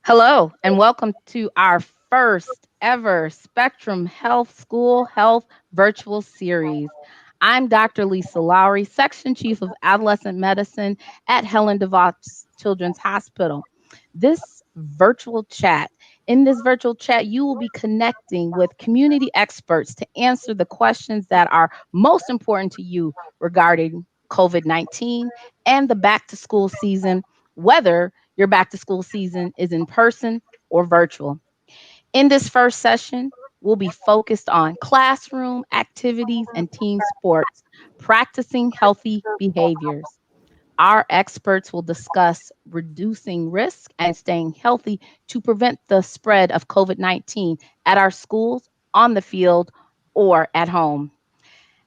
Hello, and welcome to our first ever Spectrum Health School Health virtual series. I'm Dr. Lisa Lowry, Section Chief of Adolescent Medicine at Helen DeVos Children's Hospital. This virtual chat, in this virtual chat, you will be connecting with community experts to answer the questions that are most important to you regarding COVID 19 and the back to school season, whether your back to school season is in person or virtual. In this first session, we'll be focused on classroom activities and team sports, practicing healthy behaviors. Our experts will discuss reducing risk and staying healthy to prevent the spread of COVID 19 at our schools, on the field, or at home.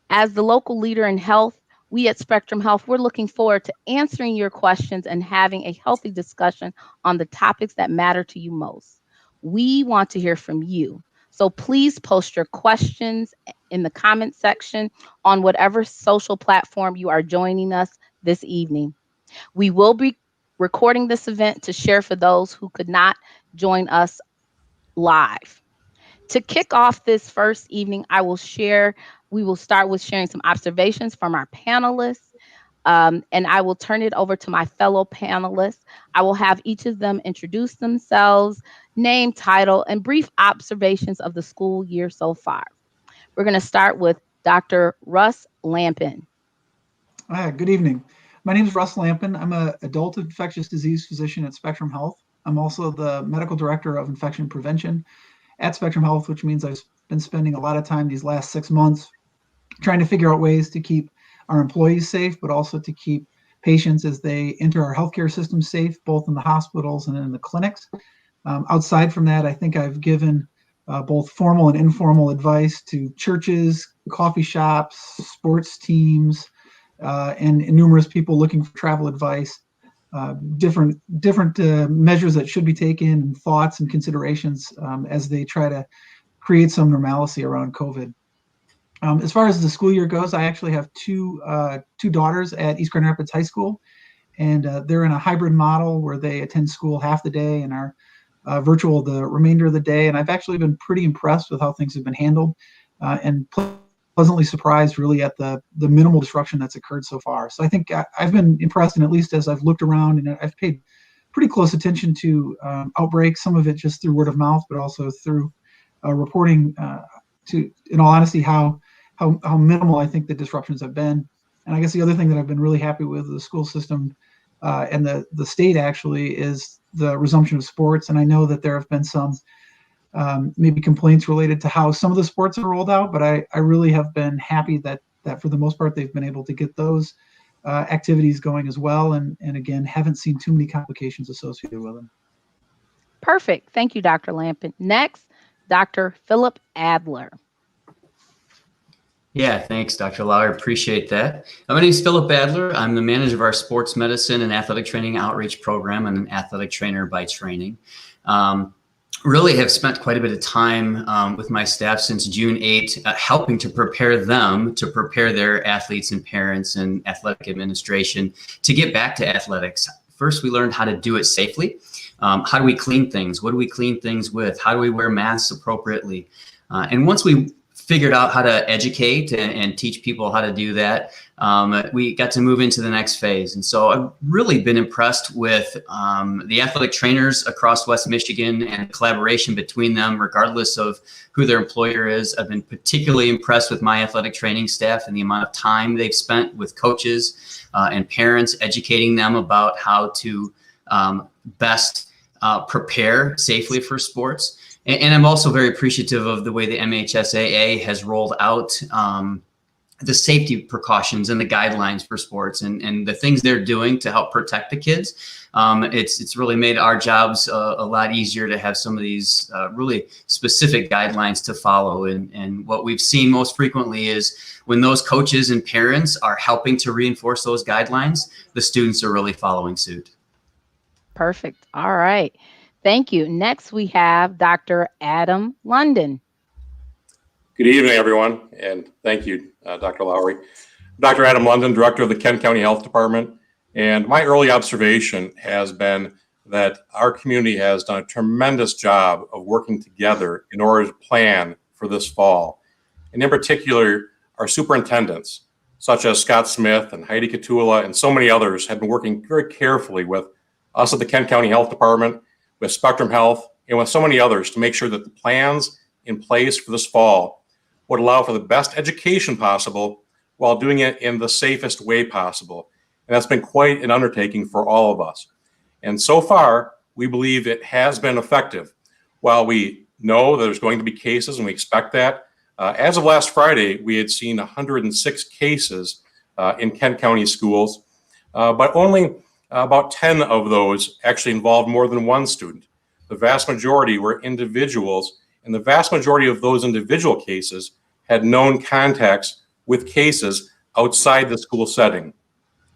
As the local leader in health, we at Spectrum Health, we're looking forward to answering your questions and having a healthy discussion on the topics that matter to you most. We want to hear from you. So please post your questions in the comment section on whatever social platform you are joining us this evening. We will be recording this event to share for those who could not join us live. To kick off this first evening, we will start with sharing some observations from our panelists. And I will turn it over to my fellow panelists. I will have each of them introduce themselves, name, title, and brief observations of the school year so far. We're going to start with Dr. Russ Lampin. Hi, good evening. My name is Russ Lampin. I'm an adult infectious disease physician at Spectrum Health. I'm also the medical director of infection prevention at Spectrum Health, which means I've been spending a lot of time these last 6 months trying to figure out ways to keep our employees safe, but also to keep patients as they enter our healthcare system safe, both in the hospitals and in the clinics. Outside from that, I think I've given both formal and informal advice to churches, coffee shops, sports teams, and numerous people looking for travel advice, different measures that should be taken, thoughts and considerations as they try to create some normalcy around COVID. As far as the school year goes, I actually have two daughters at East Grand Rapids High School, and they're in a hybrid model where they attend school half the day and are virtual the remainder of the day. And I've actually been pretty impressed with how things have been handled, and pleasantly surprised really at the minimal disruption that's occurred so far. So I think I've been impressed, and at least as I've looked around, and I've paid pretty close attention to outbreaks, some of it just through word of mouth, but also through reporting to, in all honesty, how minimal I think the disruptions have been. And I guess the other thing that I've been really happy with the school system and the state actually is the resumption of sports. And I know that there have been some maybe complaints related to how some of the sports are rolled out, but I really have been happy that for the most part they've been able to get those activities going as well. And again, haven't seen too many complications associated with them. Perfect. Thank you, Dr. Lampin. Next, Dr. Philip Adler. Yeah, thanks, Dr. Lauer. Appreciate that. My name is Philip Adler. I'm the manager of our sports medicine and athletic training outreach program. I'm an athletic trainer by training. Really have spent quite a bit of time with my staff since June 8, helping to prepare them to prepare their athletes and parents and athletic administration to get back to athletics. First, we learned how to do it safely. How do we clean things? What do we clean things with? How do we wear masks appropriately? And once we figured out how to educate and teach people how to do that, we got to move into the next phase. And so I've really been impressed with the athletic trainers across West Michigan and the collaboration between them, regardless of who their employer is. I've been particularly impressed with my athletic training staff and the amount of time they've spent with coaches and parents, educating them about how to best prepare safely for sports. And I'm also very appreciative of the way the MHSAA has rolled out the safety precautions and the guidelines for sports and the things they're doing to help protect the kids. It's really made our jobs a lot easier to have some of these really specific guidelines to follow. And what we've seen most frequently is when those coaches and parents are helping to reinforce those guidelines, the students are really following suit. Perfect. All right. Thank you. Next, we have Dr. Adam London. Good evening, everyone, and thank you, Dr. Lowry. Dr. Adam London, Director of the Kent County Health Department, and my early observation has been that our community has done a tremendous job of working together in order to plan for this fall. And in particular, our superintendents, such as Scott Smith and Heidi Katula and so many others, have been working very carefully with us at the Kent County Health Department, with Spectrum Health, and with so many others to make sure that the plans in place for this fall would allow for the best education possible while doing it in the safest way possible. And that's been quite an undertaking for all of us. And so far, we believe it has been effective. While we know that there's going to be cases, and we expect that, as of last Friday, we had seen 106 cases in Kent County schools, but only about 10 of those actually involved more than one student. The vast majority were individuals, and the vast majority of those individual cases had known contacts with cases outside the school setting.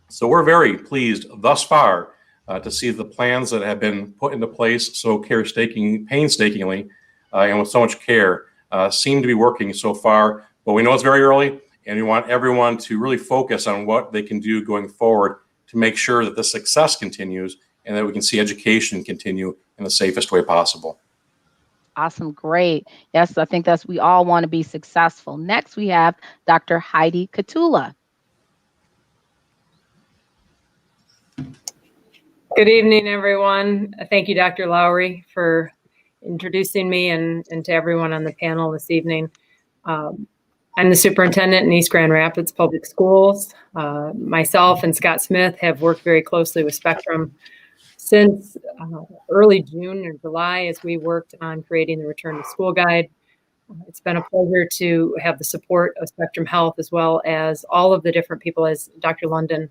So we're very pleased thus far to see the plans that have been put into place so painstakingly and with so much care seem to be working so far. But we know it's very early, and we want everyone to really focus on what they can do going forward to make sure that the success continues and that we can see education continue in the safest way possible. Awesome. Great. Yes, I think we all want to be successful. Next, we have Dr. Heidi Katula. Good evening, everyone. Thank you, Dr. Lowry, for introducing me and to everyone on the panel this evening. I'm the superintendent in East Grand Rapids Public Schools. Myself and Scott Smith have worked very closely with Spectrum since early June or July as we worked on creating the Return to School Guide. It's been a pleasure to have the support of Spectrum Health, as well as all of the different people, as Dr. London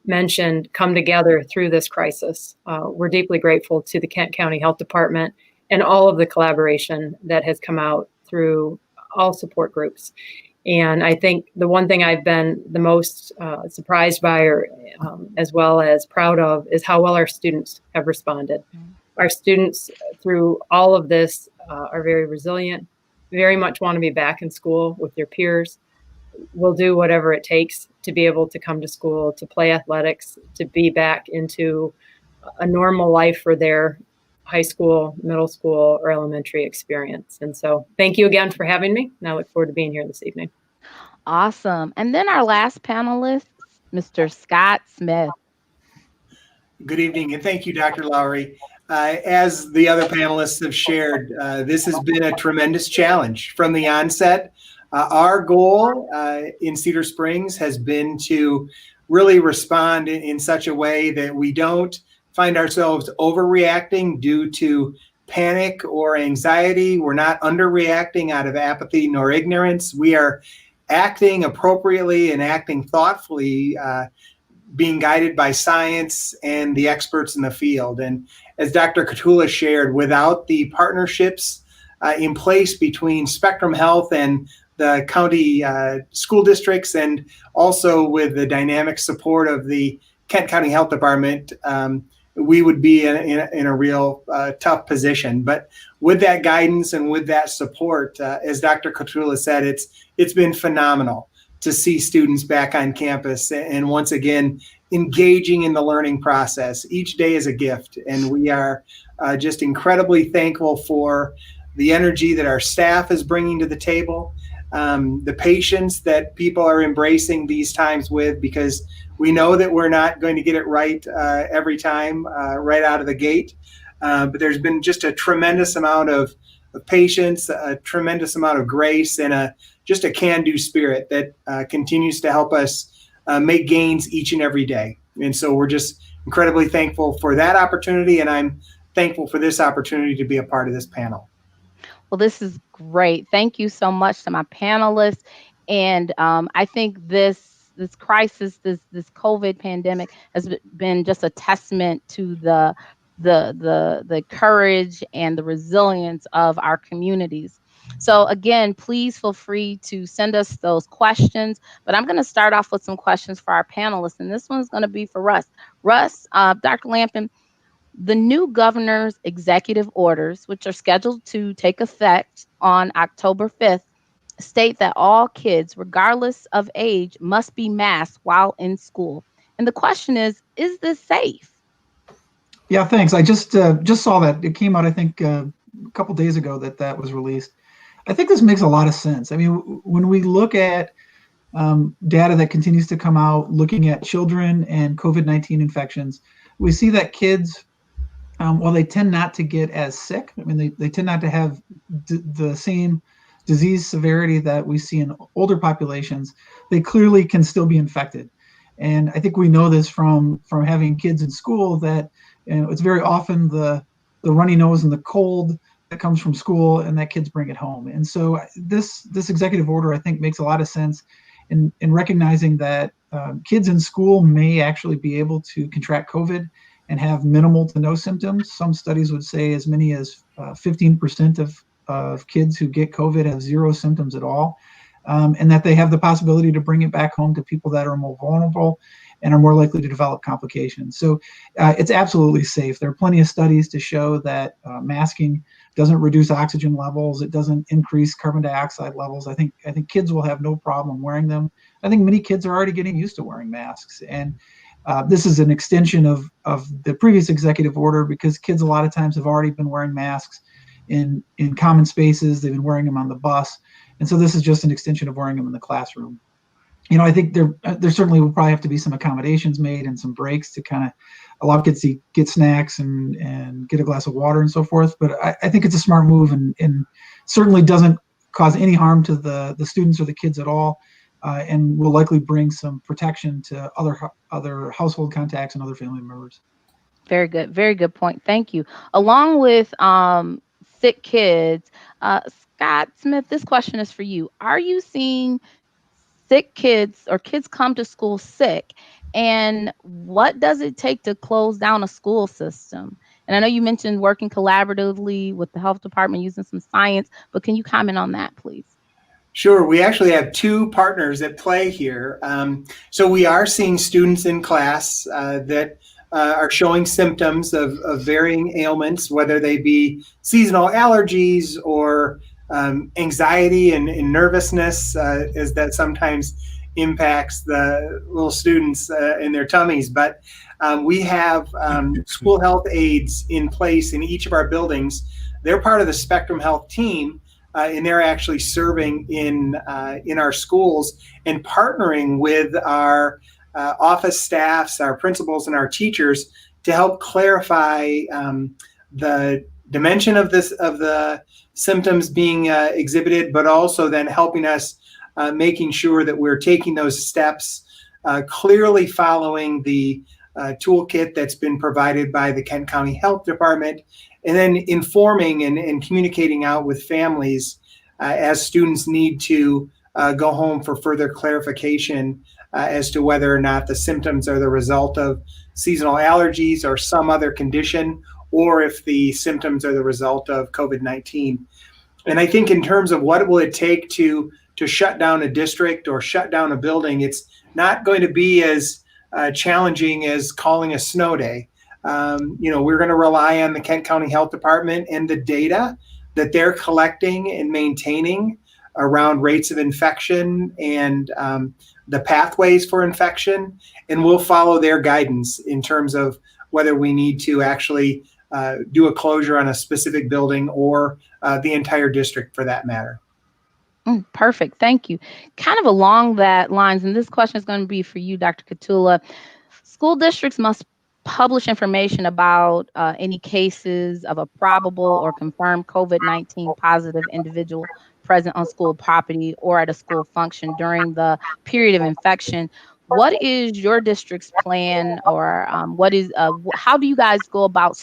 mentioned, come together through this crisis. We're deeply grateful to the Kent County Health Department and all of the collaboration that has come out through all support groups. And I think the one thing I've been the most surprised by, or as well as proud of, is how well our students have responded. Our students, through all of this, are very resilient, very much want to be back in school with their peers, will do whatever it takes to be able to come to school, to play athletics, to be back into a normal life for their high school, middle school, or elementary experience. And so thank you again for having me, and I look forward to being here this evening. Awesome. And then our last panelist, Mr. Scott Smith. Good evening, and thank you, Dr. Lowry. As the other panelists have shared, this has been a tremendous challenge from the onset. Our goal in Cedar Springs has been to really respond in such a way that we don't find ourselves overreacting due to panic or anxiety. We're not underreacting out of apathy nor ignorance. We are acting appropriately and acting thoughtfully, being guided by science and the experts in the field. And as Dr. Katula shared, without the partnerships in place between Spectrum Health and the county school districts, and also with the dynamic support of the Kent County Health Department, we would be in a real tough position. But with that guidance and with that support, as Dr. Katula said, it's been phenomenal to see students back on campus and once again engaging in the learning process. Each day is a gift, and we are just incredibly thankful for the energy that our staff is bringing to the table, the patience that people are embracing these times with, because we know that we're not going to get it right every time right out of the gate. But there's been just a tremendous amount of patience, a tremendous amount of grace, and just a can-do spirit that continues to help us make gains each and every day. And so we're just incredibly thankful for that opportunity, and I'm thankful for this opportunity to be a part of this panel. Well, this is great. Thank you so much to my panelists. And I think this crisis, this COVID pandemic, has been just a testament to the courage and the resilience of our communities. So again, please feel free to send us those questions. But I'm going to start off with some questions for our panelists, and this one's going to be for Russ. Russ, Dr. Lampin, the new governor's executive orders, which are scheduled to take effect on October 5th, state that all kids, regardless of age, must be masked while in school. And the question is this safe? Yeah, thanks. I just saw that. It came out, I think, a couple days ago that was released. I think this makes a lot of sense. I mean, when we look at data that continues to come out looking at children and COVID-19 infections, we see that kids, while they tend not to get as sick, I mean, they tend not to have the same disease severity that we see in older populations, they clearly can still be infected. And I think we know this from having kids in school that it's very often the runny nose and the cold that comes from school and that kids bring it home. And so this executive order, I think, makes a lot of sense in recognizing that kids in school may actually be able to contract COVID and have minimal to no symptoms. Some studies would say as many as 15% of kids who get COVID have zero symptoms at all, and that they have the possibility to bring it back home to people that are more vulnerable and are more likely to develop complications. So it's absolutely safe. There are plenty of studies to show that masking doesn't reduce oxygen levels. It doesn't increase carbon dioxide levels. I think kids will have no problem wearing them. I think many kids are already getting used to wearing masks. And this is an extension of the previous executive order because kids a lot of times have already been wearing masks in common spaces. They've been wearing them on the bus. And so this is just an extension of wearing them in the classroom. You know, I think there certainly will probably have to be some accommodations made and some breaks to kind of allow kids to get snacks and get a glass of water and so forth. But I think it's a smart move and certainly doesn't cause any harm to the students or the kids at all, and will likely bring some protection to other household contacts and other family members. Very good point. Thank you. Along with sick kids, Scott Smith, this question is for you. Are you seeing sick kids or kids come to school sick? And what does it take to close down a school system? And I know you mentioned working collaboratively with the health department using some science, but can you comment on that, please? Sure. We actually have two partners at play here. So we are seeing students in class that are showing symptoms of varying ailments, whether they be seasonal allergies or anxiety and nervousness, as that sometimes impacts the little students in their tummies. But we have school health aides in place in each of our buildings. They're part of the Spectrum Health team, and they're actually serving in our schools and partnering with our office staffs, our principals, and our teachers to help clarify the dimension of the symptoms being exhibited, but also then helping us making sure that we're taking those steps, clearly following the toolkit that's been provided by the Kent County Health Department, and then informing and communicating out with families as students need to go home for further clarification as to whether or not the symptoms are the result of seasonal allergies or some other condition, or if the symptoms are the result of COVID-19. And I think in terms of what will it take to shut down a district or shut down a building, it's not going to be as challenging as calling a snow day. We're going to rely on the Kent County Health Department and the data that they're collecting and maintaining around rates of infection and the pathways for infection, and we'll follow their guidance in terms of whether we need to actually do a closure on a specific building or the entire district for that matter. Perfect. Thank you. Kind of along that lines, and this question is going to be for you, Dr. Cotulla. School districts must publish information about any cases of a probable or confirmed COVID-19 positive individual present on school property or at a school function during the period of infection. What is your district's plan, or how do you guys go about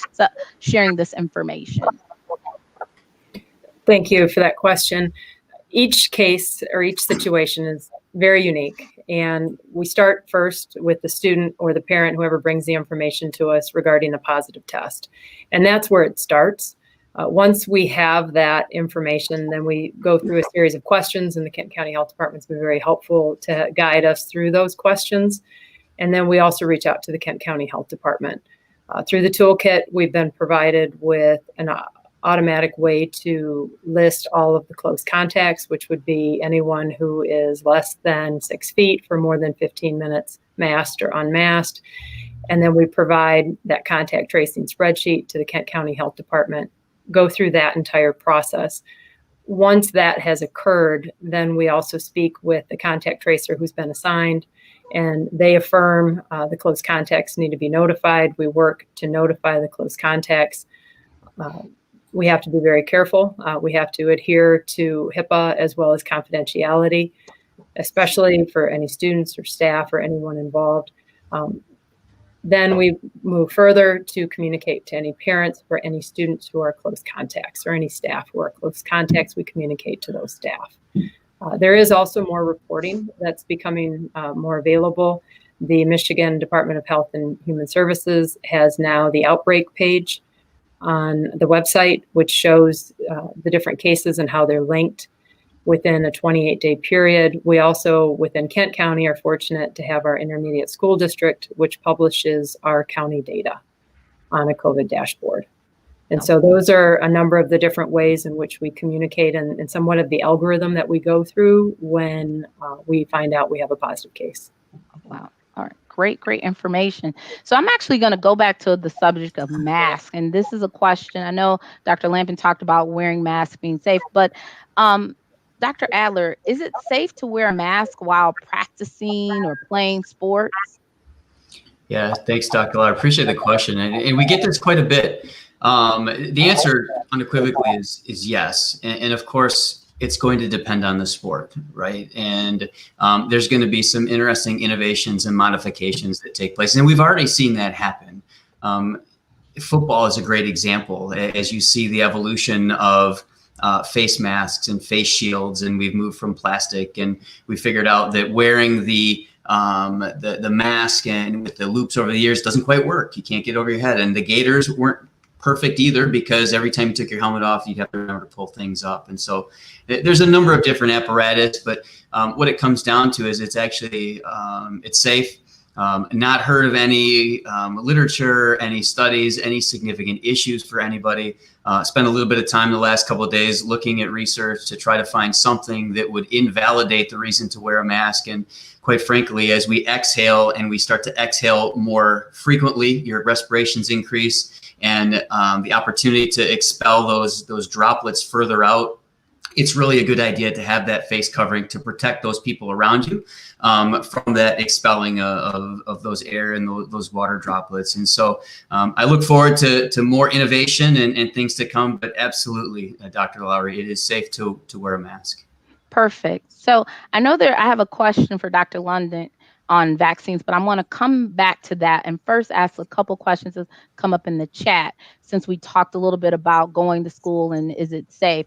sharing this information? Thank you for that question. Each case or each situation is very unique. And we start first with the student or the parent, whoever brings the information to us regarding a positive test. And that's where it starts. Once we have that information, then we go through a series of questions, and the Kent County Health Department's been very helpful to guide us through those questions. And then we also reach out to the Kent County Health Department. Through the toolkit, we've been provided with an automatic way to list all of the close contacts, which would be anyone who is less than 6 feet for more than 15 minutes masked or unmasked. And then we provide that contact tracing spreadsheet to the Kent County Health Department, go through that entire process. Once that has occurred, then we also speak with the contact tracer who's been assigned, and they affirm the close contacts need to be notified. We work to notify the close contacts. We have to be very careful. We have to adhere to HIPAA as well as confidentiality, especially for any students or staff or anyone involved. Then we move further to communicate to any parents or any students who are close contacts or any staff who are close contacts. We communicate to those staff. There is also more reporting that's becoming more available. The Michigan Department of Health and Human Services has now the outbreak page on the website, which shows the different cases and how they're linked within a 28-day period. We also, within Kent County, are fortunate to have our intermediate school district, which publishes our county data on a COVID dashboard. And so those are a number of the different ways in which we communicate and somewhat of the algorithm that we go through when we find out we have a positive case. Wow. All right. Great information. So I'm actually going to go back to the subject of masks. And this is a question. I know Dr. Lampin talked about wearing masks being safe, but Dr. Adler, is it safe to wear a mask while practicing or playing sports? Yeah, thanks, Dr. Lau. I appreciate the question. And we get this quite a bit. The answer unequivocally is yes. And of course, it's going to depend on the sport, right? And there's going to be some interesting innovations and modifications that take place. And we've already seen that happen. Football is a great example. As you see the evolution of face masks and face shields, and we've moved from plastic, and we figured out that wearing the mask and with the loops over the years doesn't quite work. You can't get over your head. And the gaiters weren't perfect either, because every time you took your helmet off, you'd have to remember to pull things up. And so there's a number of different apparatus, but what it comes down to is it's actually, it's safe. Not heard of any literature, any studies, any significant issues for anybody. Spent a little bit of time the last couple of days looking at research to try to find something that would invalidate the reason to wear a mask. And quite frankly, as we exhale and we start to exhale more frequently, your respirations increase, and the opportunity to expel those droplets further out, it's really a good idea to have that face covering to protect those people around you from that expelling of those air and those water droplets. And so I look forward to more innovation and things to come, but absolutely, Dr. Lowry, it is safe to wear a mask. Perfect. So I know I have a question for Dr. London on vaccines, but I'm going to come back to that and first ask a couple questions that come up in the chat, since we talked a little bit about going to school and is it safe.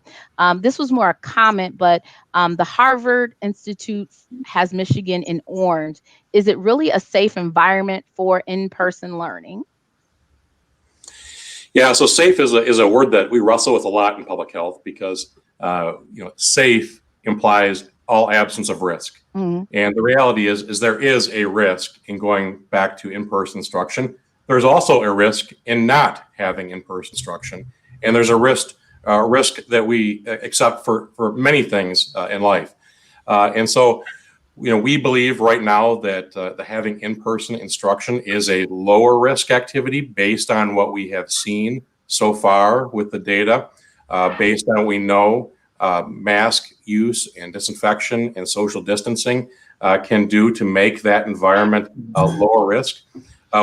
This was more a comment, but the Harvard Institute has Michigan in orange. Is it really a safe environment for in-person learning? Yeah, so safe is a word that we wrestle with a lot in public health, because safe implies all absence of risk. Mm-hmm. And the reality is there is a risk in going back to in-person instruction. There's also a risk in not having in-person instruction. And there's a risk that we accept for many things in life. And so, we believe right now that having in-person instruction is a lower risk activity based on what we have seen so far with the data, based on what we know mask use and disinfection and social distancing can do to make that environment a lower risk.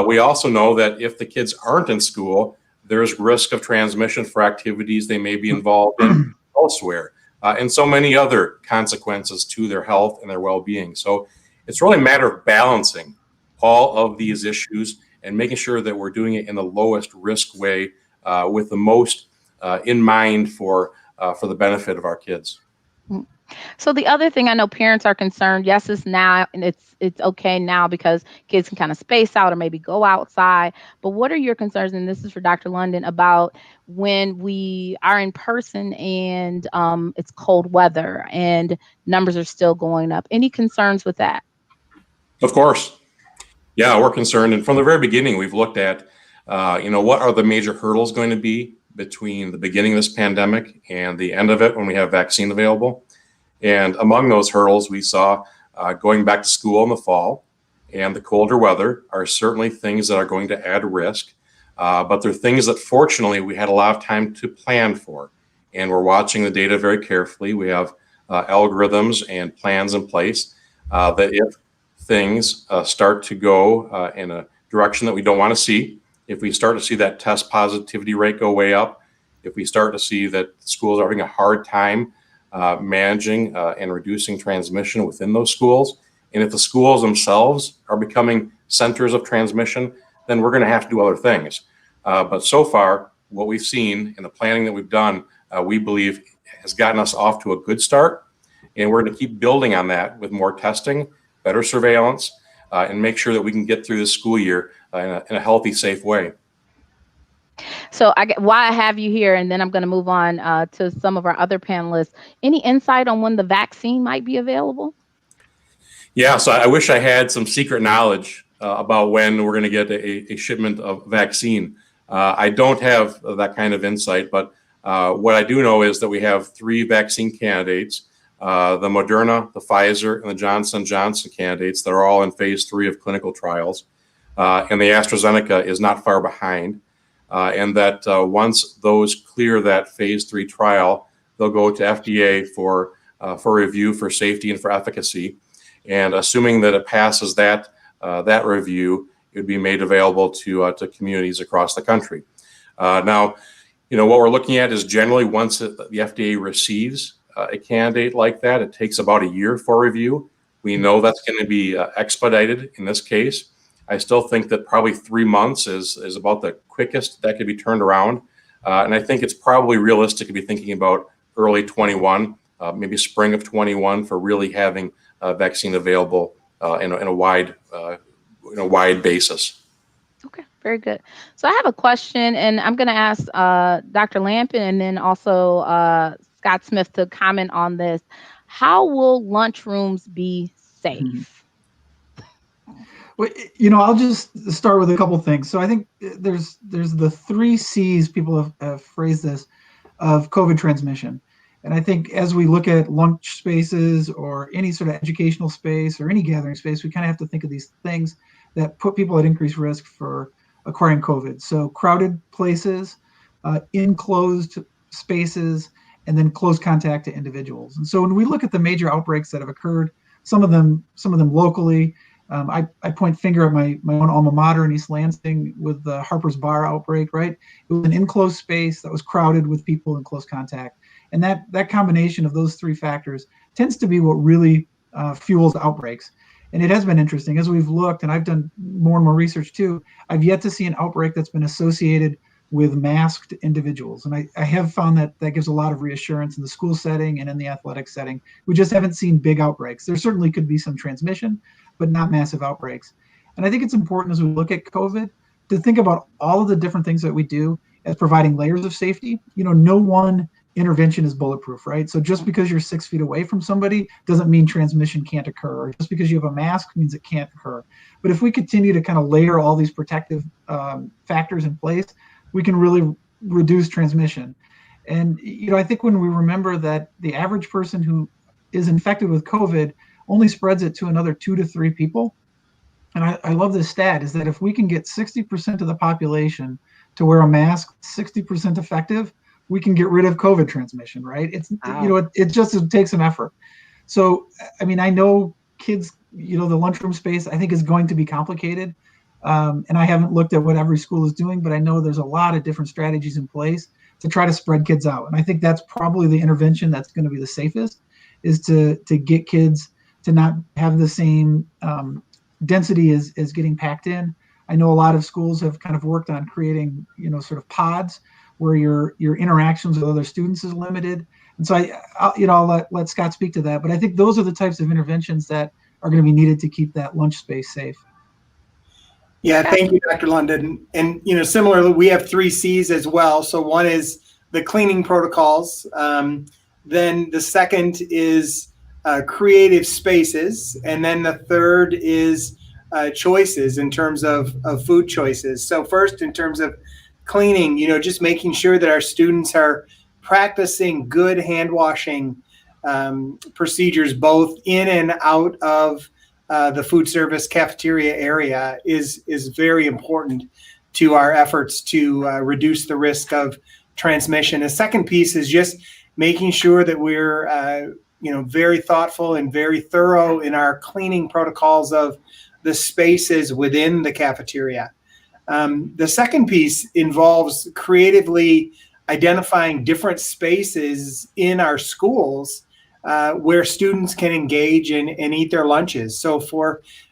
We also know that if the kids aren't in school, there's risk of transmission for activities they may be involved in elsewhere, and so many other consequences to their health and their well-being. So it's really a matter of balancing all of these issues and making sure that we're doing it in the lowest risk way, with the most in mind for the benefit of our kids. So the other thing, I know parents are concerned. Yes, it's now, and it's okay now because kids can kind of space out or maybe go outside. But what are your concerns? And this is for Dr. London, about when we are in person and it's cold weather and numbers are still going up. Any concerns with that? Of course. Yeah, we're concerned. And from the very beginning, we've looked at, what are the major hurdles going to be between the beginning of this pandemic and the end of it when we have vaccine available. And among those hurdles, we saw going back to school in the fall and the colder weather are certainly things that are going to add risk. But they're things that fortunately we had a lot of time to plan for. And we're watching the data very carefully. We have algorithms and plans in place that if things start to go in a direction that we don't want to see, if we start to see that test positivity rate go way up, if we start to see that schools are having a hard time managing and reducing transmission within those schools, and if the schools themselves are becoming centers of transmission, then we're going to have to do other things. But so far, what we've seen in the planning that we've done, we believe has gotten us off to a good start. And we're going to keep building on that with more testing, better surveillance, and make sure that we can get through this school year in a healthy, safe way. So why I have you here, and then I'm going to move on to some of our other panelists. Any insight on when the vaccine might be available? Yeah, so I wish I had some secret knowledge about when we're going to get a shipment of vaccine. I don't have that kind of insight, but what I do know is that we have 3 vaccine candidates, the Moderna, the Pfizer, and the Johnson & Johnson candidates that are all in phase 3 of clinical trials. And the AstraZeneca is not far behind. And that once those clear that phase 3 trial, they'll go to FDA for review for safety and for efficacy. And assuming that it passes that review, it would be made available to communities across the country. Now, what we're looking at is generally once the FDA receives a candidate like that, it takes about a year for review. We know that's going to be expedited in this case. I still think that probably 3 months is about the quickest that could be turned around. And I think it's probably realistic to be thinking about early 21, maybe spring of 21 for really having a vaccine available in a wide basis. Okay, very good. So I have a question, and I'm going to ask Dr. Lampin and then also Scott Smith to comment on this. How will lunchrooms be safe? Mm-hmm. Well, I'll just start with a couple things. So I think there's the 3 C's people have phrased this of COVID transmission. And I think as we look at lunch spaces or any sort of educational space or any gathering space, we kind of have to think of these things that put people at increased risk for acquiring COVID. So crowded places, enclosed spaces, and then close contact to individuals. And so when we look at the major outbreaks that have occurred, some of them locally, I point finger at my own alma mater in East Lansing with the Harper's Bar outbreak, right? It was an enclosed space that was crowded with people in close contact. And that combination of those 3 factors tends to be what really fuels outbreaks. And it has been interesting as we've looked, and I've done more and more research too, I've yet to see an outbreak that's been associated with masked individuals. And I have found that gives a lot of reassurance in the school setting and in the athletic setting. We just haven't seen big outbreaks. There certainly could be some transmission, but not massive outbreaks. And I think it's important as we look at COVID to think about all of the different things that we do as providing layers of safety. No one intervention is bulletproof, right? So just because you're 6 feet away from somebody doesn't mean transmission can't occur. Or just because you have a mask means it can't occur. But if we continue to kind of layer all these protective factors in place, we can really reduce transmission. And, I think when we remember that the average person who is infected with COVID only spreads it to another 2 to 3 people. And I love this stat is that if we can get 60% of the population to wear a mask, 60% effective, we can get rid of COVID transmission, right? It's, wow. It takes some effort. So, I know kids, the lunchroom space, I think is going to be complicated. And I haven't looked at what every school is doing, but I know there's a lot of different strategies in place to try to spread kids out. And I think that's probably the intervention that's going to be the safest is to get kids to not have the same density as getting packed in. I know a lot of schools have kind of worked on creating, sort of pods where your interactions with other students is limited. And so I'll let Scott speak to that. But I think those are the types of interventions that are going to be needed to keep that lunch space safe. Yeah, thank you, Dr. London. And, similarly, we have 3 C's as well. So one is the cleaning protocols. Then the second is creative spaces. And then the third is choices in terms of food choices. So first, in terms of cleaning, just making sure that our students are practicing good hand washing procedures, both in and out of the food service cafeteria area is very important to our efforts to reduce the risk of transmission. The second piece is just making sure that we're very thoughtful and very thorough in our cleaning protocols of the spaces within the cafeteria. The second piece involves creatively identifying different spaces in our schools where students can engage and eat their lunches. So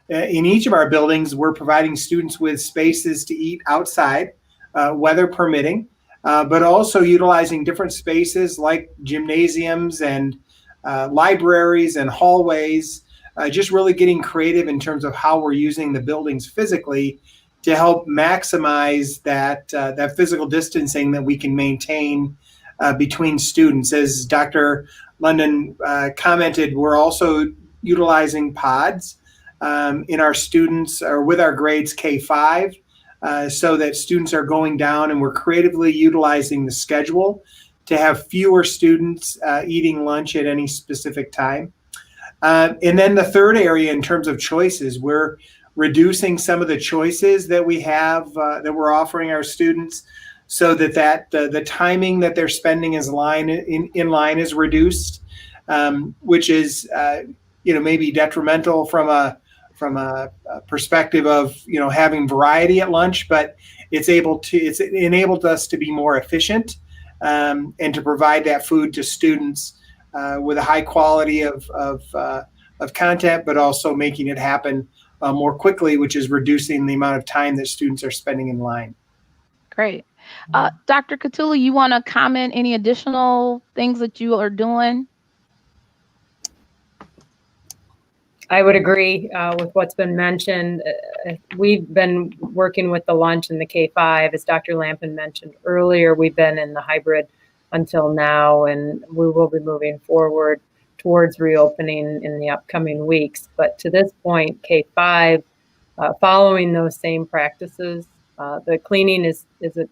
in each of our buildings, we're providing students with spaces to eat outside, weather permitting, but also utilizing different spaces like gymnasiums and libraries and hallways, just really getting creative in terms of how we're using the buildings physically to help maximize that physical distancing that we can maintain between students. As Dr. London commented, we're also utilizing pods in our students or with our grades K-5 so that students are going down, and we're creatively utilizing the schedule to have fewer students eating lunch at any specific time. And then the third area in terms of choices, we're reducing some of the choices that we have that we're offering our students so that the timing that they're spending in line is reduced, which is maybe detrimental from a perspective of having variety at lunch, but it's enabled us to be more efficient and to provide that food to students with a high quality of content, but also making it happen more quickly, which is reducing the amount of time that students are spending in line. Great. Dr. Catula, you want to comment any additional things that you are doing? I would agree with what's been mentioned. We've been working with the lunch and the K-5, as Dr. Lampin mentioned earlier. We've been in the hybrid until now, and we will be moving forward towards reopening in the upcoming weeks. But to this point, K-5, following those same practices, the cleaning is a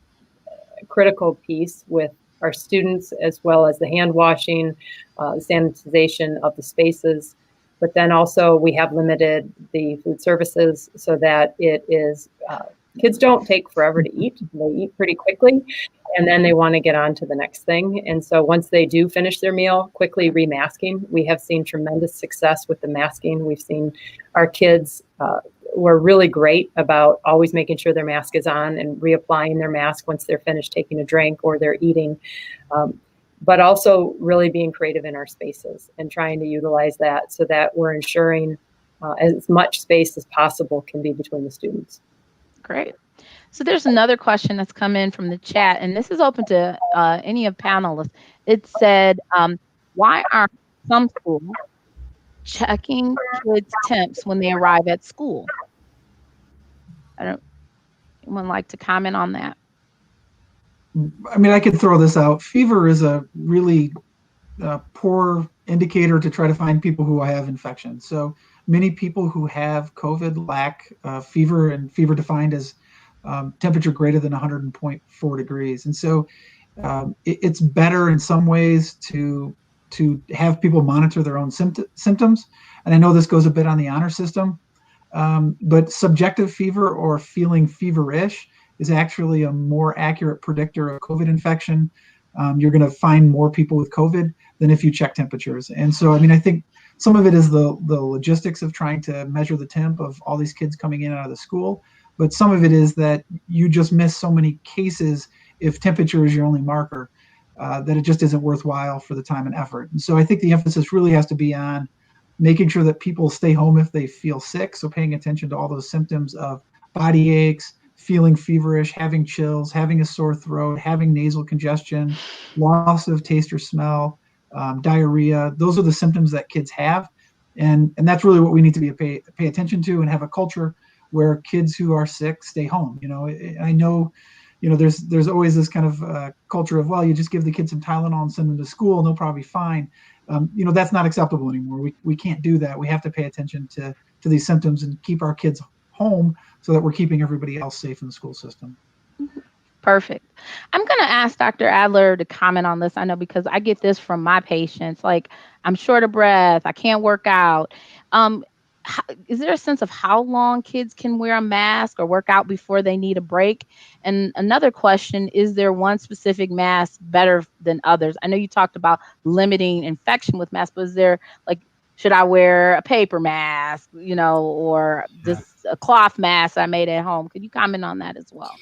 critical piece with our students, as well as the hand washing, sanitization of the spaces. But then also we have limited the food services so that it is, kids don't take forever to eat. They eat pretty quickly, and then they want to get on to the next thing. And so once they do finish their meal, quickly remasking. We have seen tremendous success with the masking. We've seen our kids were really great about always making sure their mask is on and reapplying their mask once they're finished taking a drink or they're eating. But also really being creative in our spaces and trying to utilize that so that we're ensuring as much space as possible can be between the students. Great. So there's another question that's come in from the chat, and this is open to any of panelists. It said, why aren't some schools checking kids' temps when they arrive at school? Anyone like to comment on that? I mean, I could throw this out. Fever is a really poor indicator to try to find people who have infection. So many people who have COVID lack fever, and fever defined as temperature greater than 100.4 degrees. And so it's better in some ways to have people monitor their own symptoms. And I know this goes a bit on the honor system, but subjective fever or feeling feverish is actually a more accurate predictor of COVID infection. You're going to find more people with COVID than if you check temperatures. And so, I mean, I think some of it is the logistics of trying to measure the temp of all these kids coming in and out of the school. But some of it is that you just miss so many cases if temperature is your only marker, that it just isn't worthwhile for the time and effort. And so I think the emphasis really has to be on making sure that people stay home if they feel sick. So paying attention to all those symptoms of body aches, feeling feverish, having chills, having a sore throat, having nasal congestion, loss of taste or smell, diarrhea. Those are the symptoms that kids have. And that's really what we need to pay attention to, and have a culture where kids who are sick stay home. I know, there's always this kind of culture of, well, you just give the kids some Tylenol and send them to school and they'll probably be fine. That's not acceptable anymore. We can't do that. We have to pay attention to these symptoms and keep our kids home so that we're keeping everybody else safe in the school system. Perfect. I'm going to ask Dr. Adler to comment on this. I know, because I get this from my patients, like, I'm short of breath, I can't work out. is there a sense of how long kids can wear a mask or work out before they need a break? And another question, is there one specific mask better than others? I know you talked about limiting infection with masks, but is there like, should I wear a paper mask, or just a cloth mask I made at home? Could you comment on that as well?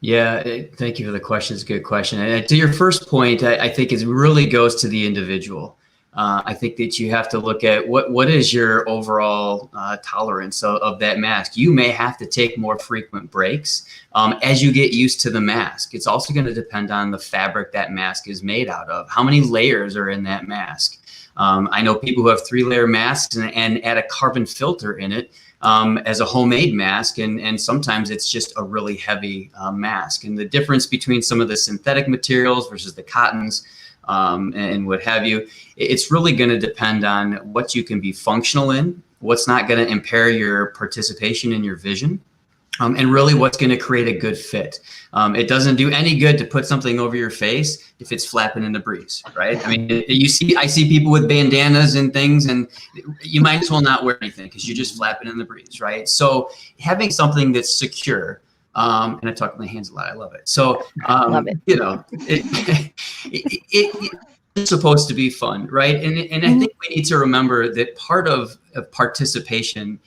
Yeah, thank you for the question. It's a good question. And to your first point, I think it really goes to the individual. I think that you have to look at what is your overall tolerance of that mask. You may have to take more frequent breaks as you get used to the mask. It's also going to depend on the fabric that mask is made out of. How many layers are in that mask? I know people who have 3-layer masks and add a carbon filter in it as a homemade mask, and sometimes it's just a really heavy mask. And the difference between some of the synthetic materials versus the cottons and what have you, it's really going to depend on what you can be functional in, what's not going to impair your participation in your vision, and really what's going to create a good fit. It doesn't do any good to put something over your face if it's flapping in the breeze, right? I mean, I see people with bandanas and things, and you might as well not wear anything because you're just flapping in the breeze, right? So having something that's secure, and I talk with my hands a lot. I love it. So, Love it. It's supposed to be fun, right? And I think we need to remember that part of participation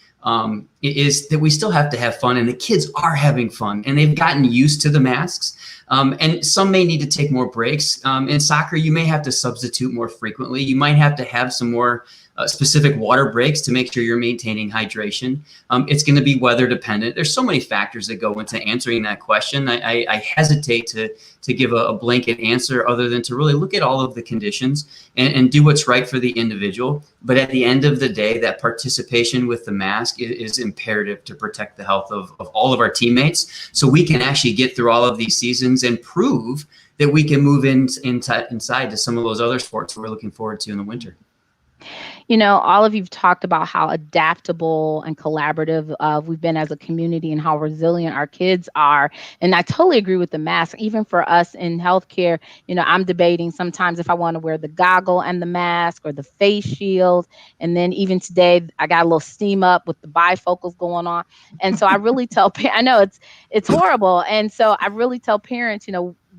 is that we still have to have fun, and the kids are having fun, and they've gotten used to the masks. And some may need to take more breaks. In soccer, you may have to substitute more frequently. You might have to have some more specific water breaks to make sure you're maintaining hydration. It's going to be weather dependent. There's so many factors that go into answering that question. I hesitate to give a blanket answer other than to really look at all of the conditions and do what's right for the individual. But at the end of the day, that participation with the mask is imperative to protect the health of all of our teammates, so we can actually get through all of these seasons and prove that we can move inside to some of those other sports we're looking forward to in the winter. All of you've talked about how adaptable and collaborative we've been as a community and how resilient our kids are. And I totally agree with the mask. Even for us in healthcare, I'm debating sometimes if I want to wear the goggle and the mask or the face shield. And then even today, I got a little steam up with the bifocals going on. And so I really tell I know it's horrible. And so I really tell parents,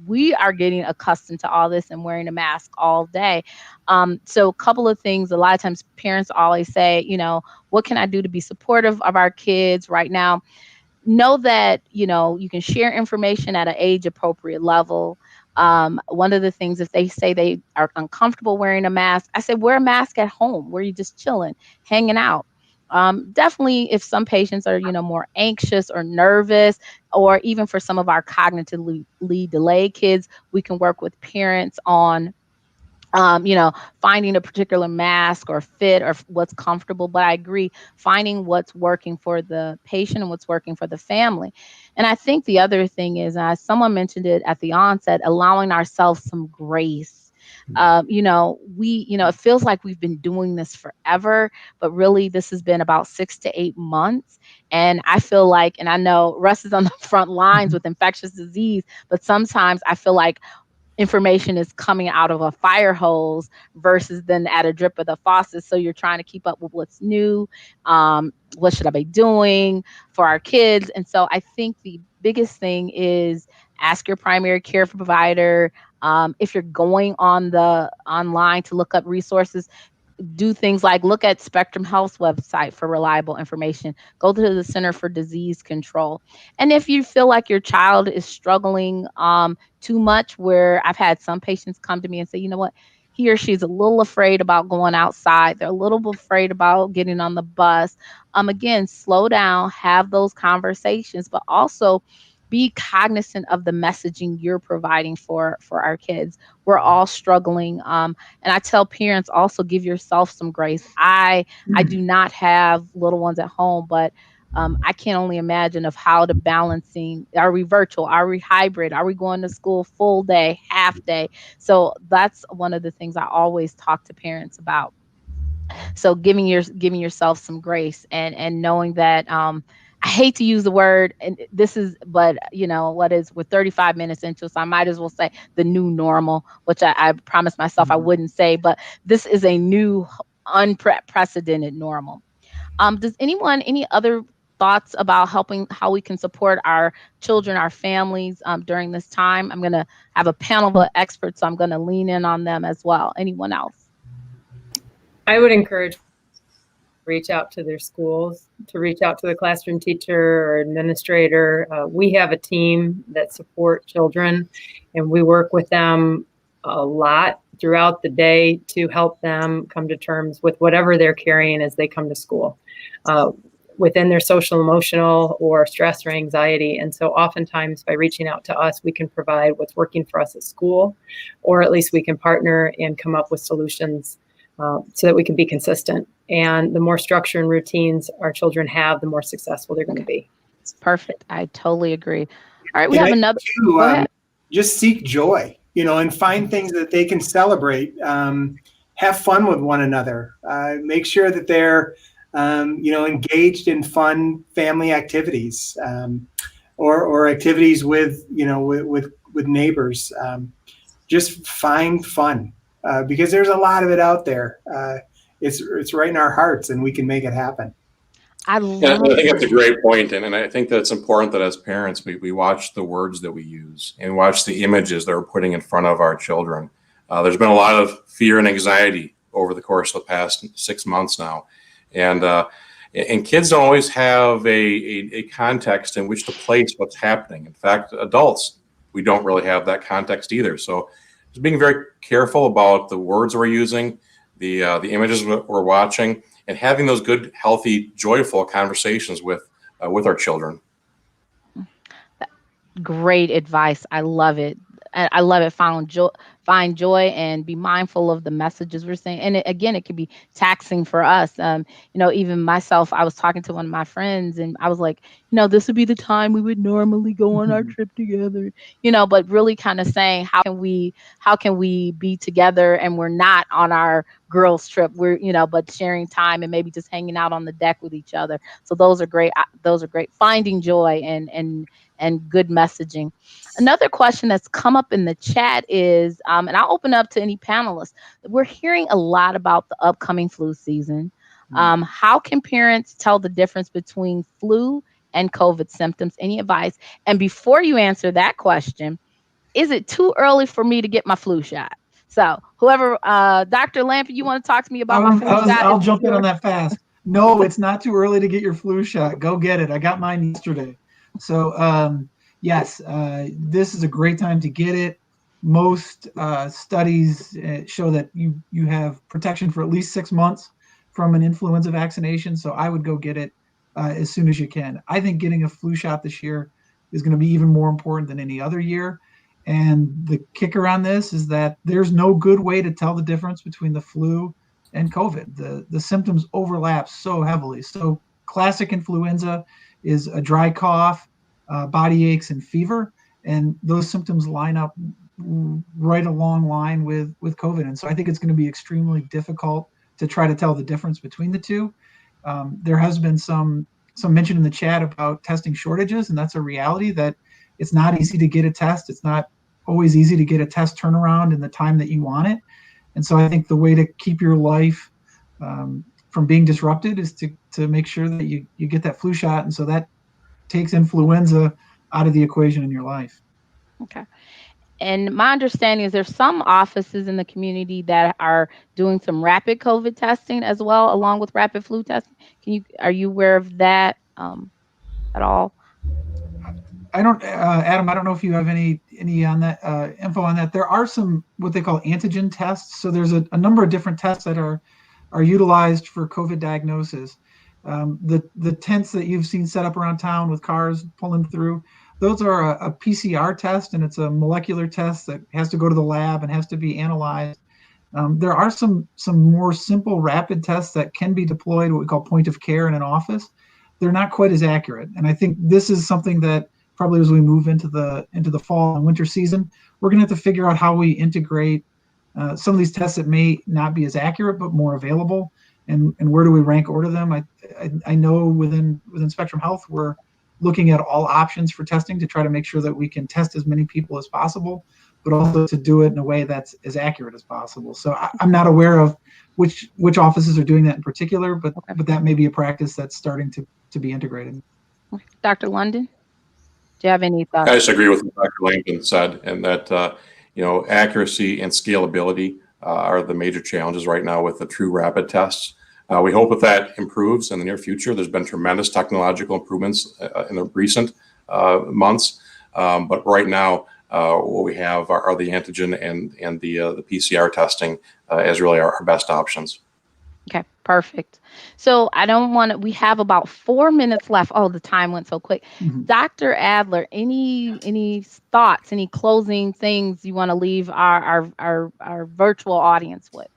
we are getting accustomed to all this and wearing a mask all day. So a couple of things, a lot of times parents always say, what can I do to be supportive of our kids right now? Know that, you can share information at an age appropriate level. One of the things, if they say they are uncomfortable wearing a mask, I say, wear a mask at home where you're just chilling, hanging out. Definitely if some patients are, more anxious or nervous, or even for some of our cognitively delayed kids, we can work with parents on, finding a particular mask or fit or what's comfortable. But I agree, finding what's working for the patient and what's working for the family. And I think the other thing is, someone mentioned it at the onset, allowing ourselves some grace. It feels like we've been doing this forever, but really this has been about 6 to 8 months. And I feel like, and I know Russ is on the front lines with infectious disease, but sometimes I feel like information is coming out of a fire hose versus then at a drip of the faucet. So you're trying to keep up with what's new. What should I be doing for our kids? And so I think the biggest thing is ask your primary care provider. If you're going on the online to look up resources, do things like look at Spectrum Health's website for reliable information. Go to the Center for Disease Control. And if you feel like your child is struggling too much, where I've had some patients come to me and say, you know what, he or she's a little afraid about going outside. They're a little bit afraid about getting on the bus. Again, slow down, have those conversations, but also be cognizant of the messaging you're providing for our kids. We're all struggling. And I tell parents also, give yourself some grace. I do not have little ones at home, but I can only imagine of how to balancing. Are we virtual? Are we hybrid? Are we going to school full day, half day? So that's one of the things I always talk to parents about. So giving yourself some grace and knowing that, I hate to use the word, and but we're 35 minutes into, so I might as well say the new normal, which I promised myself I wouldn't say, but this is a new unprecedented normal. Does anyone, any other thoughts about helping, how we can support our children, our families during this time? I'm going to have a panel of experts, so I'm going to lean in on them as well. Anyone else? I would encourage reach out to their schools, to reach out to the classroom teacher or administrator. We have a team that support children, and we work with them a lot throughout the day to help them come to terms with whatever they're carrying as they come to school, within their social, emotional, or stress or anxiety. And so oftentimes by reaching out to us, we can provide what's working for us at school, or at least we can partner and come up with solutions so that we can be consistent. And the more structure and routines our children have, the more successful they're going to be. Perfect. I totally agree. All right, we have another. Go ahead. Just seek joy, and find things that they can celebrate. Have fun with one another. Make sure that they're, engaged in fun family activities, or activities with neighbors. Just find fun, because there's a lot of it out there. It's right in our hearts, and we can make it happen. I think that's a great point, and I think that it's important that as parents we watch the words that we use and watch the images that we're putting in front of our children. There's been a lot of fear and anxiety over the course of the past 6 months now, and kids don't always have a context in which to place what's happening. In fact, adults, we don't really have that context either. So just being very careful about the words we're using, the images we're watching, and having those good, healthy, joyful conversations with our children. Great advice. I love it. I love it. Find joy and be mindful of the messages we're saying. And it can be taxing for us. Even myself, I was talking to one of my friends and I was like, this would be the time we would normally go on our trip together, but really kind of saying, how can we be together and we're not on our girls trip, but sharing time and maybe just hanging out on the deck with each other. So those are great. Finding joy and good messaging. Another question that's come up in the chat is, and I'll open up to any panelists. We're hearing a lot about the upcoming flu season. How can parents tell the difference between flu and COVID symptoms? Any advice? And before you answer that question, is it too early for me to get my flu shot? So whoever, Dr. Lampy, you want to talk to me about my flu shot? I'll jump in on that fast. No, it's not too early to get your flu shot. Go get it. I got mine yesterday. So yes, this is a great time to get it. Most studies show that you have protection for at least 6 months from an influenza vaccination. So I would go get it as soon as you can. I think getting a flu shot this year is going to be even more important than any other year. And the kicker on this is that there's no good way to tell the difference between the flu and COVID. The symptoms overlap so heavily. So classic influenza is a dry cough, body aches, and fever. And those symptoms line up right along line with COVID. And so I think it's going to be extremely difficult to try to tell the difference between the two. There has been some mention in the chat about testing shortages, and that's a reality that it's not easy to get a test. It's not always easy to get a test turnaround in the time that you want it. And so I think the way to keep your life from being disrupted is to make sure that you get that flu shot. And so that takes influenza out of the equation in your life. Okay. And my understanding is there's some offices in the community that are doing some rapid COVID testing as well, along with rapid flu testing. Are you aware of that at all? I don't, Adam, I don't know if you have any on that info on that. There are some what they call antigen tests. So there's a number of different tests that are utilized for COVID diagnosis. The tents that you've seen set up around town with cars pulling through, those are a PCR test, and it's a molecular test that has to go to the lab and has to be analyzed. There are some more simple rapid tests that can be deployed, what we call point of care in an office. They're not quite as accurate. And I think this is something that probably as we move into the fall and winter season, we're going to have to figure out how we integrate some of these tests that may not be as accurate but more available, and where do we rank order them. I know within Spectrum Health we're looking at all options for testing to try to make sure that we can test as many people as possible. but also to do it in a way that's as accurate as possible. So I'm not aware of which offices are doing that in particular, but that may be a practice that's starting to be integrated. Dr. London, do you have any thoughts? I just agree with what Dr. Langdon said, and that accuracy and scalability are the major challenges right now with the true rapid tests. We hope that that improves in the near future. There's been tremendous technological improvements in the recent months, but right now what we have are the antigen and the PCR testing as really our best options. Okay, perfect. So I don't want to, we have about 4 minutes left. Oh, the time went so quick. Dr. Adler, any thoughts, any closing things you want to leave our virtual audience with?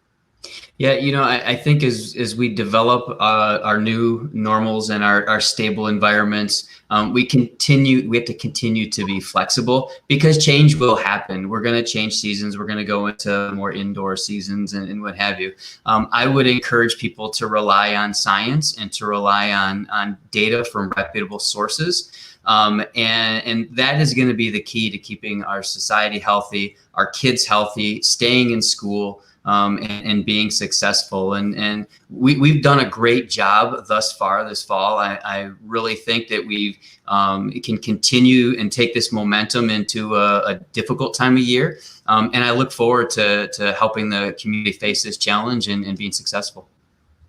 Yeah, I think as we develop our new normals and our stable environments, we have to continue to be flexible because change will happen. We're going to change seasons. We're going to go into more indoor seasons and what have you. I would encourage people to rely on science and to rely on data from reputable sources. And that is going to be the key to keeping our society healthy, our kids healthy, staying in school, and being successful. And we've done a great job thus far this fall. I really think that we can continue and take this momentum into a difficult time of year. And I look forward to helping the community face this challenge and being successful.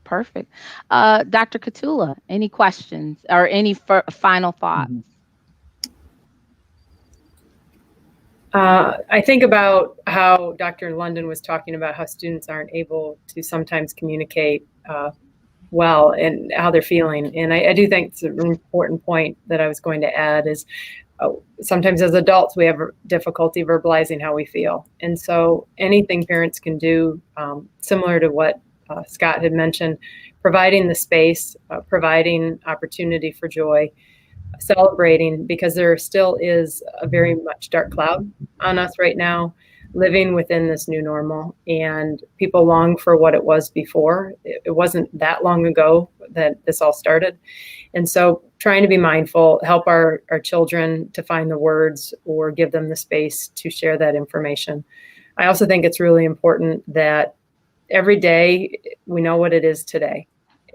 Perfect. Dr. Cottula, any questions or any final thoughts? I think about how Dr. London was talking about how students aren't able to sometimes communicate well and how they're feeling. And I do think it's an important point that I was going to add is sometimes as adults, we have difficulty verbalizing how we feel. And so anything parents can do, similar to what Scott had mentioned, providing the space, providing opportunity for joy, celebrating, because there still is a very much dark cloud on us right now, living within this new normal, and people long for what it was before. It wasn't that long ago that this all started. And so trying to be mindful, help our children to find the words or give them the space to share that information. I also think it's really important that every day we know what it is today,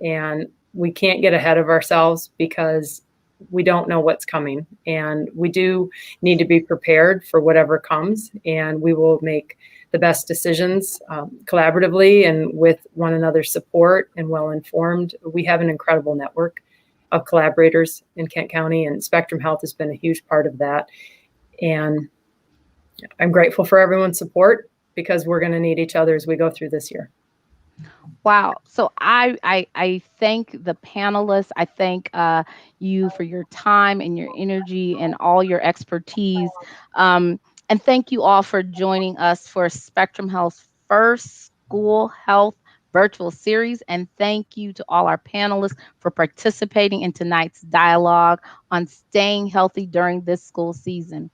and we can't get ahead of ourselves because we don't know what's coming, and we do need to be prepared for whatever comes, and we will make the best decisions collaboratively and with one another's support and well-informed. We have an incredible network of collaborators in Kent County, and Spectrum Health has been a huge part of that. And I'm grateful for everyone's support because we're going to need each other as we go through this year. Wow. So I thank the panelists. I thank you for your time and your energy and all your expertise. And thank you all for joining us for Spectrum Health's first school health virtual series. And thank you to all our panelists for participating in tonight's dialogue on staying healthy during this school season.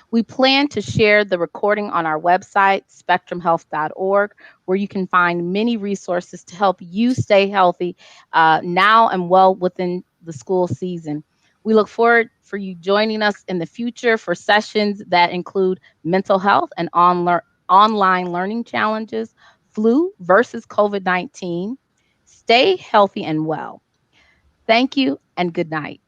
We plan to share the recording on our website, spectrumhealth.org, where you can find many resources to help you stay healthy now and well within the school season. We look forward for you joining us in the future for sessions that include mental health and online learning challenges, flu versus COVID-19. Stay healthy and well. Thank you and good night.